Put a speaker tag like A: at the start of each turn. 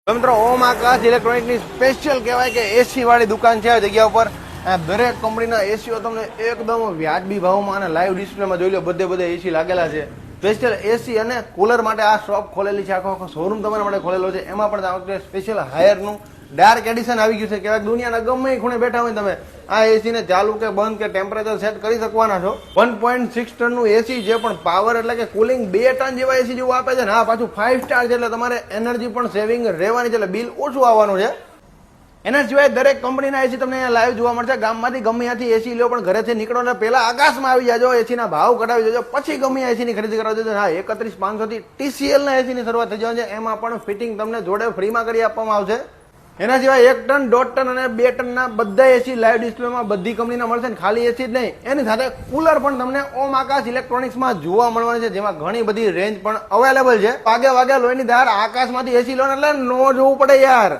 A: મિત્રો ઓમ આકાશ ઇલેક્ટ્રોનિકની સ્પેશિયલ કહેવાય કે એસી વાળી દુકાન છે આ જગ્યા ઉપર. દરેક કંપનીના એસીઓ તમને એકદમ વ્યાજબી ભાવમાં અને લાઈવ ડિસ્પ્લેમાં જોઈ લો, બધે એસી લાગેલા છે. સ્પેશિયલ એસી અને કુલર માટે આ શોપ ખોલેલી છે, આખો શોરૂમ તમારા માટે ખોલેલો છે. એમાં પણ આ વખતે સ્પેશિયલ હાયરનું ડાર્ક એડિશન આવી ગયું છે. કહેવાય દુનિયાના ગમે એ ખૂણે બેઠા હોય તમે આ એસીને ચાલુ કે બંધ કે ટેમ્પરેચર સેટ કરી શકવાના છો. 1.6 ટનનું એસી જે પણ પાવર એટલે કે કુલિંગ 2 ટન જેવા એસી જેવું આપે છે ને, હા પાછું 5 સ્ટાર છે એટલે તમારે એનર્જી પણ સેવિંગ રહેવાની છે, એટલે બિલ ઓછું આવવાનું છે. એના સિવાય દરેક કંપનીના એસી તમને અહીંયા લાઈવ જોવા મળશે. ગામમાંથી ગમે ત્યાંથી એસી લો, પણ ઘરેથી નીકળો પહેલા આકાશમાં આવી જાજો, એસીના ભાવ કઢાવી દેજો, પછી ગમે એસીની ખરીદી કરવા દેજો. હા 31,500 થી TCL ના એસીની શરૂઆત થઈ જવાની છે. એમાં પણ ફિટિંગ તમને જોડે ફ્રીમાં કરી આપવામાં આવશે. એના સિવાય 1 ટન, 1.5 ટન અને 2 ટનના બધા એસી લાઈવ ડિસ્પ્લેમાં બધી કંપનીના મળશે ને ખાલી એસી જ નહીં, એની સાથે કુલર પણ તમને ઓમ આકાશ ઇલેક્ટ્રોનિક્સમાં જોવા મળવાની છે, જેમાં ઘણી બધી રેન્જ પણ અવેલેબલ છે. વાગે લોહીની ધાર આકાશમાંથી એસી લો એટલે નો જોવું પડે યાર.